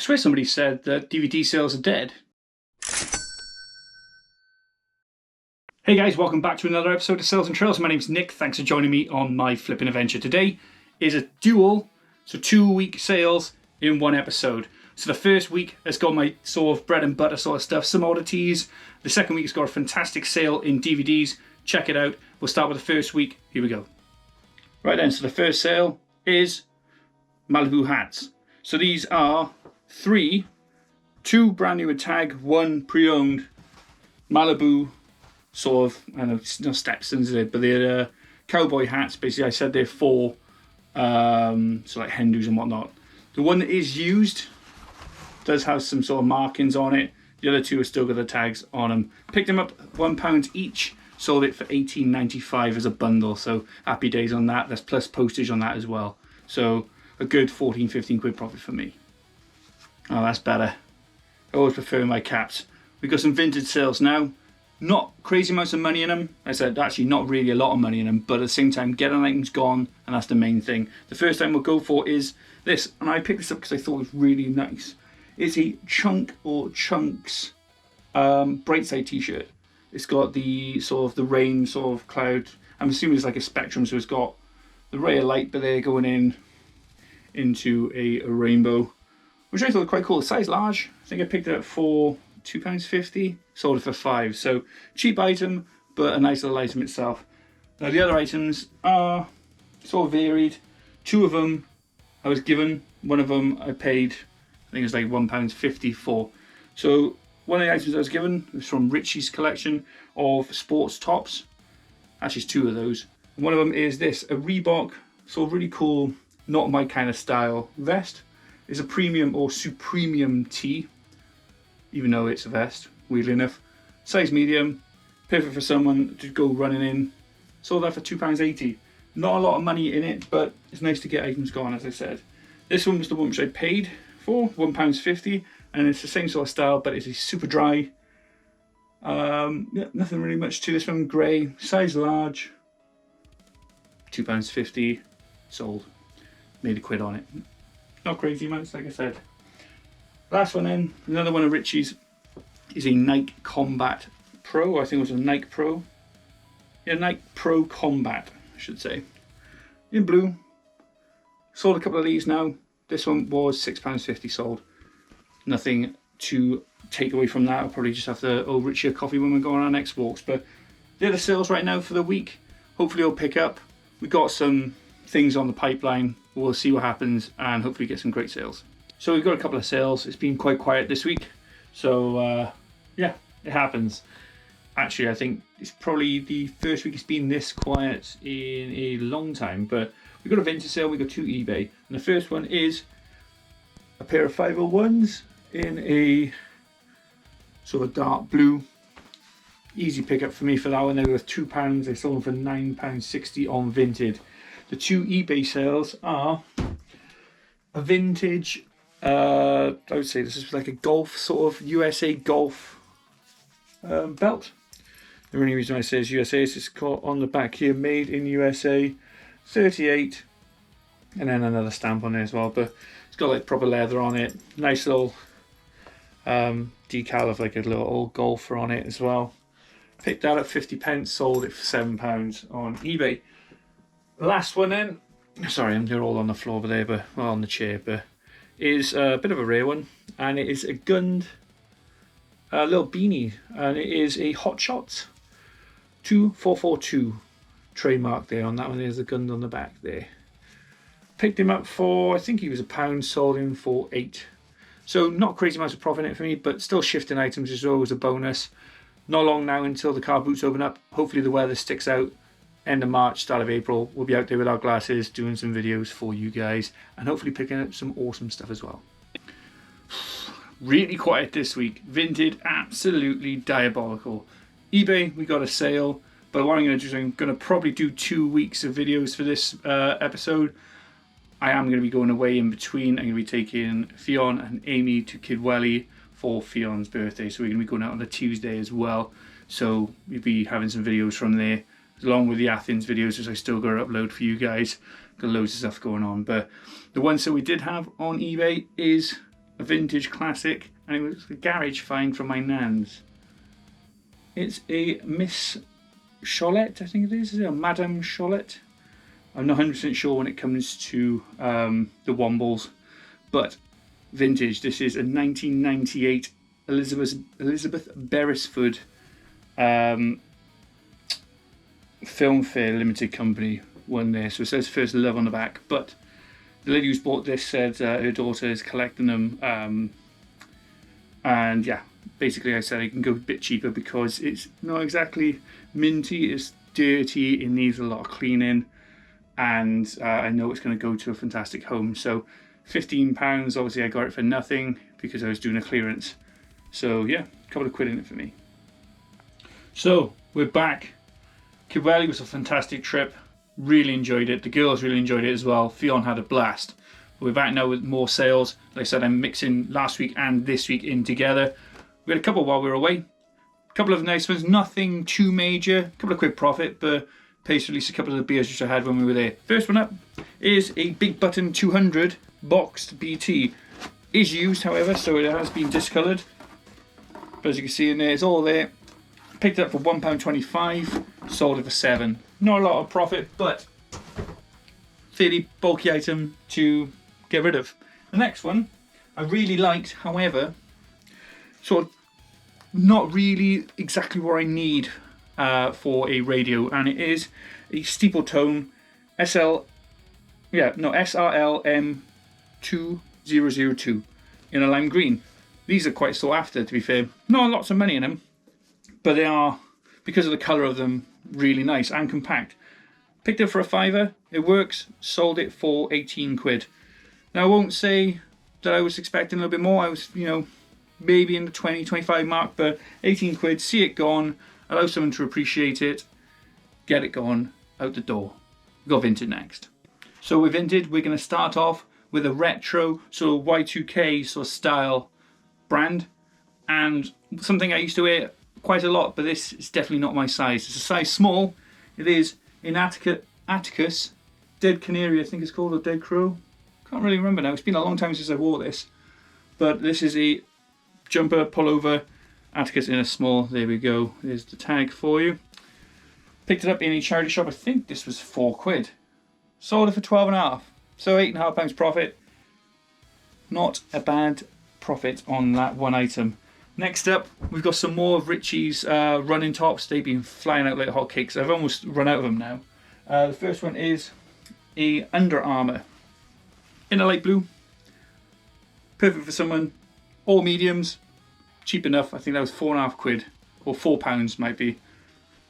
swear somebody said that DVD sales are dead. Hey guys, welcome back to another episode of Sales and Trails. My name's Nick. Thanks for joining me on my flipping adventure. Today is a dual, so 2-week sales in one episode. So the first week has got my sort of bread and butter sort of stuff, some oddities. The second week has got a fantastic sale in DVDs. Check it out. We'll start with the first week. Here we go. Right then, so the first sale is Malibu hats. So these are 2 brand new with tag, 1 pre-owned Malibu sort of, I don't know, it's not Stetsons, but they're cowboy hats. Basically, I said they're for so like hen dos and whatnot. The one that is used does have some sort of markings on it. The other 2 have still got the tags on them. Picked them up £1 each. Sold it for $18.95 as a bundle. So happy days on that. That's plus postage on that as well. So a good 14-15 quid profit for me. Oh, that's better. I always prefer my caps. We've got some vintage sales now. Not crazy amounts of money in them. I said actually not really a lot of money in them, but at the same time getting items gone, and that's the main thing. The first time we'll go for is this, and I picked this up because I thought it was really nice. It's a Chunk or Chunks Brightside t-shirt. It's got the sort of the rain sort of cloud. I'm assuming it's like a spectrum, so it's got the ray of light, but they're going into a rainbow, which I thought was quite cool. The size large. I think I picked it up for £2.50. Sold it for £5. So cheap item, but a nice little item itself. Now the other items are sort of varied. 2 of them I was given. One of them I paid, I think it was like £1.50 for. So one of the items I was given was from Richie's collection of sports tops. Actually, it's 2 of those. And one of them is this, a Reebok, sort of really cool, not my kind of style vest. It's a premium or supremium tee, even though it's a vest, weirdly enough. Size medium, perfect for someone to go running in. Sold that for £2.80. Not a lot of money in it, but it's nice to get items gone, as I said. This one was the one which I paid for, £1.50. And it's the same sort of style, but it's a super dry. Yeah, nothing really much to this one. Grey, size large, £2.50. Sold. Made a quid on it. Not crazy amounts, like I said. Last one then, another one of Richie's is a Nike Combat Pro. I think it was a Nike Pro. Yeah, Nike Pro Combat, I should say. In blue. Sold a couple of these now. This one was £6.50 sold. Nothing to take away from that. I'll probably just have to owe Richie a coffee when we go on our next walks. But they're the sales right now for the week. Hopefully it'll pick up. We've got some things on the pipeline. We'll see what happens and hopefully get some great sales. So we've got a couple of sales. It's been quite quiet this week. So yeah, it happens. Actually, I think it's probably the first week it's been this quiet in a long time. But we've got a vintage sale. We've got 2 eBay. And the first one is a pair of 501s in a sort of dark blue. Easy pickup for me for that one. They were worth £2. They sold them for £9.60 on Vinted. The 2 eBay sales are a vintage, I would say this is like a golf sort of USA golf belt. The only reason I say it's USA is it's got on the back here, made in USA, 38, and then another stamp on there as well. But it's got like proper leather on it. Nice little decal of like a little old golfer on it as well. Picked that up 50p, sold it for £7 on eBay. Last one then, sorry, they're all on the floor over there, but well, on the chair, but is a bit of a rare one, and it is a Gund little beanie, and it is a Hot Shots 2442 trademark there on that one. There's the Gund on the back there. Picked him up for, I think he was £1, sold him for £8. So not crazy amounts of profit in it for me, but still shifting items is always a bonus. Not long now until the car boots open up. Hopefully the weather sticks out. End of March, start of April, we'll be out there with our glasses doing some videos for you guys and hopefully picking up some awesome stuff as well. Really quiet this week. Vinted, absolutely diabolical. eBay, we got a sale, but what I'm going to do is I'm going to probably do 2 weeks of videos for this episode. I am going to be going away in between. I'm going to be taking Fionn and Amy to Kidwelly for Fionn's birthday, so we're going to be going out on a Tuesday as well. So we'll be having some videos from there, along with the Athens videos, which I still got to upload for you guys. Got loads of stuff going on. But the ones that we did have on eBay is a vintage classic, and it was a garage find from my nan's. It's a Miss Cholette, I think it is. Is it a Madame Cholette? I'm not 100% sure when it comes to the Wombles, but vintage. This is a 1998 Elizabeth Beresford Filmfare Limited Company one there. So it says First Love on the back, but the lady who's bought this said her daughter is collecting them, and yeah, basically I said I can go a bit cheaper because it's not exactly minty, it's dirty, it needs a lot of cleaning, and I know it's going to go to a fantastic home. So £15, obviously I got it for nothing because I was doing a clearance. So yeah, a couple of quid in it for me. So we're back. Kibweli was a fantastic trip. Really enjoyed it. The girls really enjoyed it as well. Fionn had a blast. We're back now with more sales. Like I said, I'm mixing last week and this week in together. We had a couple while we were away. A couple of nice ones. Nothing too major. A couple of quick profit, but pays to at least a couple of the beers which I had when we were there. First one up is a Big Button 200 boxed BT. Is used, however, so it has been discoloured. But as you can see in there, it's all there. Picked it up for £1.25. Sold it for £7. Not a lot of profit, but fairly bulky item to get rid of. The next one I really liked, however, sort of not really exactly what I need for a radio, and it is a steeple tone SRLM 2002 in a lime green. These are quite sought after, to be fair. Not lots of money in them, but they are, because of the colour of them, really nice and compact. Picked it for a £5. It works. Sold it for 18 quid. Now I won't say that I was expecting a little bit more. I was, maybe in the 20, 25 mark, but 18 quid, see it gone, allow someone to appreciate it, get it gone, out the door. Got Vinted next. So with Vinted, we're going to start off with a retro, sort of Y2K sort of style brand, and something I used to wear quite a lot, but this is definitely not my size. It's a size small. It is in Atticus, Dead Canary I think it's called, or Dead Crow. Can't really remember now. It's been a long time since I wore this. But this is a jumper pullover, Atticus in a small. There we go. There's the tag for you. Picked it up in a charity shop. I think this was 4 quid. Sold it for 12.5. So £8.5 profit. Not a bad profit on that one item. Next up, we've got some more of Richie's running tops. They've been flying out like hotcakes. I've almost run out of them now. The first one is a Under Armour in a light blue. Perfect for someone. All mediums. Cheap enough. I think that was 4.5 quid. Or £4 might be.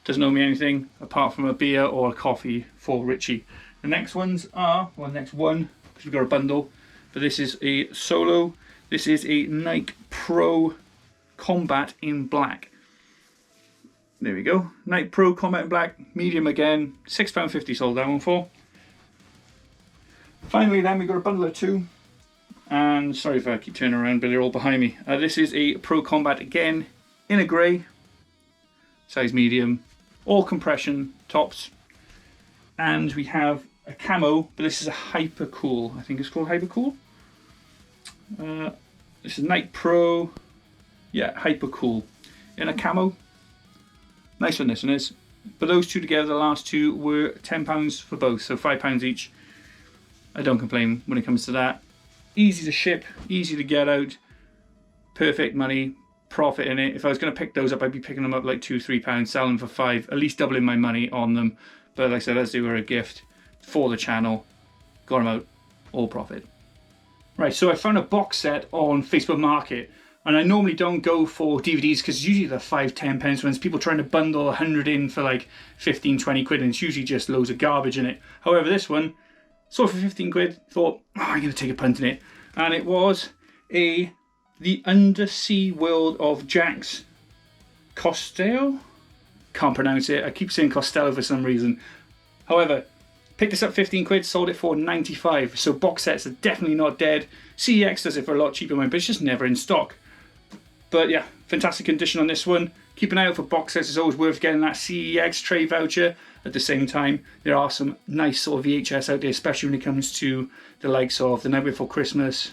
Doesn't owe me anything apart from a beer or a coffee for Richie. The next ones are, well, next one, because we've got a bundle. But this is a solo. This is a Nike Pro Combat in black. There we go. Nike Pro Combat in black, medium again. £6.50 sold that one for. Finally, then we got a bundle of 2. And sorry if I keep turning around, but they're all behind me. This is a Pro Combat again in a grey, size medium, all compression tops. And we have a camo, but this is a Hyper Cool. I think it's called Hyper Cool. This is Nike Pro. Yeah, Hyper Cool in a camo. Nice one, this one is. But those two together, the last two, were £10 for both, so £5 each. I don't complain when it comes to that. Easy to ship, easy to get out, perfect money, profit in it. If I was going to pick those up, I'd be picking them up like £2-3, selling them for £5, at least doubling my money on them. But like I said, as they were a gift for the channel, got them out, all profit. Right, so I found a box set on Facebook Market. And I normally don't go for DVDs because usually they're £5-10 ones. People trying to bundle 100 in for like 15-20 quid, and it's usually just loads of garbage in it. However, this one, sold for 15 quid, thought, I'm going to take a punt in it. And it was The Undersea World of Jax Costello? Can't pronounce it. I keep saying Costello for some reason. However, picked this up 15 quid, sold it for 95. So box sets are definitely not dead. CEX does it for a lot cheaper, but it's just never in stock. But yeah, fantastic condition on this one. Keep an eye out for box sets. It's always worth getting that CEX trade voucher. At the same time, there are some nice sort of VHS out there, especially when it comes to the likes of The Night Before Christmas,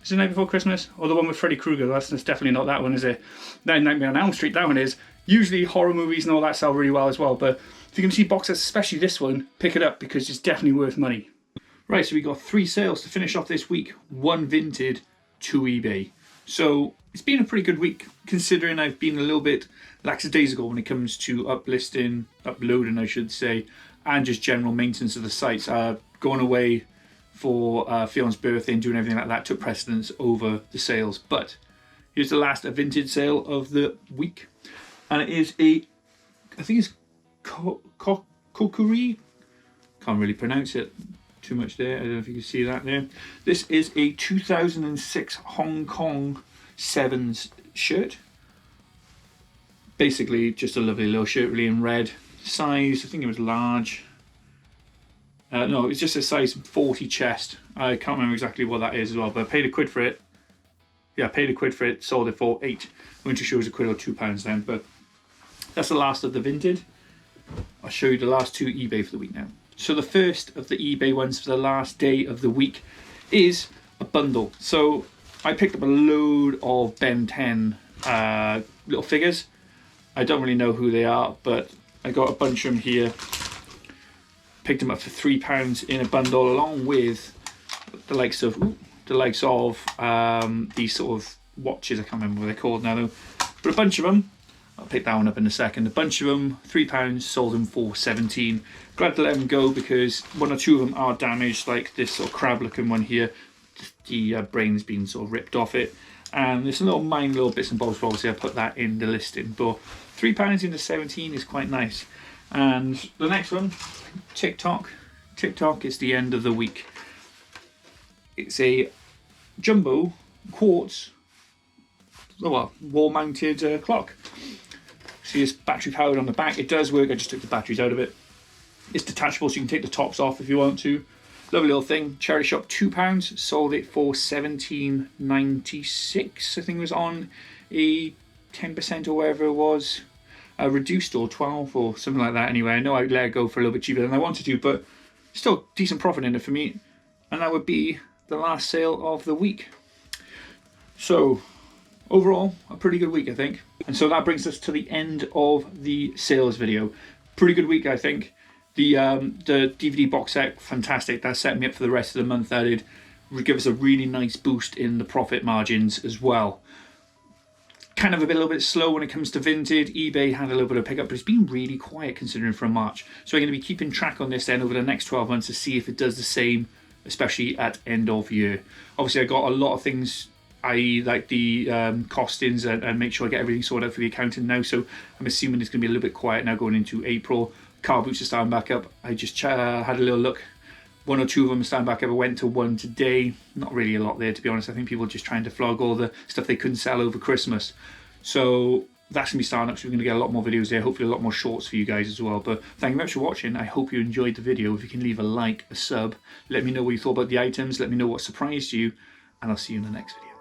Is it Night Before Christmas? Or the one with Freddy Krueger? That's definitely not that one, is it? Nightmare on Elm Street, that one is. Usually horror movies and all that sell really well as well, but if you can see box sets, especially this one, pick it up because it's definitely worth money. Right, so we got 3 sales to finish off this week. 1 Vinted, 2 eBay. So it's been a pretty good week considering I've been a little bit lackadaisical when it comes to uploading I should say, and just general maintenance of the sites. Going away for Fion's birthday and doing everything like that took precedence over the sales. But here's the last Vinted sale of the week. And it is I think it's Kokuri. Can't really pronounce it too much there. I don't know if you can see that there. This is a 2006 Hong Kong Sevens shirt. Basically just a lovely little shirt, really, in red. Size, I think it was large. No, it's just a size 40 chest. I can't remember exactly what that is as well, but I paid £1 for it. Yeah, I paid £1 for it, sold it for 8. I'm not too sure it was £1 or £2 then, but that's the last of the Vinted. I'll show you the last 2 eBay for the week now. So the first of the eBay ones for the last day of the week is a bundle. So I picked up a load of Ben 10 little figures. I don't really know who they are, but I got a bunch of them here. Picked them up for £3 in a bundle, along with the likes of these sort of watches. I can't remember what they're called now though, but a bunch of them. I'll pick that one up in a second. A bunch of them, £3, sold them for 17. Glad to let them go because 1 or 2 of them are damaged, like this sort of crab looking one here. The brain's been sort of ripped off it. And there's some little bits and bobs, but obviously I put that in the listing. But £3 into 17 is quite nice. And the next one, TikTok. TikTok is the end of the week. It's a jumbo quartz, wall-mounted clock. See, it's battery powered on the back. It does work. I just took the batteries out of it. It's detachable, so you can take the tops off if you want to. Lovely little thing. Charity shop, £2. Sold it for $17.96. I think it was on a 10% or whatever it was. Reduced, or 12 or something like that. Anyway, I know I let it go for a little bit cheaper than I wanted to, but still decent profit in it for me. And that would be the last sale of the week. So overall, a pretty good week, I think. And so that brings us to the end of the sales video. Pretty good week, I think. The DVD box set, fantastic. That set me up for the rest of the month. That did give us a really nice boost in the profit margins as well. Kind of a little bit slow when it comes to Vinted. eBay had a little bit of pickup, but it's been really quiet considering for March. So I'm going to be keeping track on this then over the next 12 months to see if it does the same, especially at end of year. Obviously, I got a lot of things, i.e. like the costings, and make sure I get everything sorted out for the accounting now. So I'm assuming it's going to be a little bit quiet now going into April. Car boots are starting back up. I just had a little look. 1 or 2 of them are starting back up. I went to one today. Not really a lot there, to be honest. I think people are just trying to flog all the stuff they couldn't sell over Christmas. So that's going to be starting up. So we're going to get a lot more videos there. Hopefully a lot more shorts for you guys as well. But thank you very much for watching. I hope you enjoyed the video. If you can leave a like, a sub. Let me know what you thought about the items. Let me know what surprised you. And I'll see you in the next video.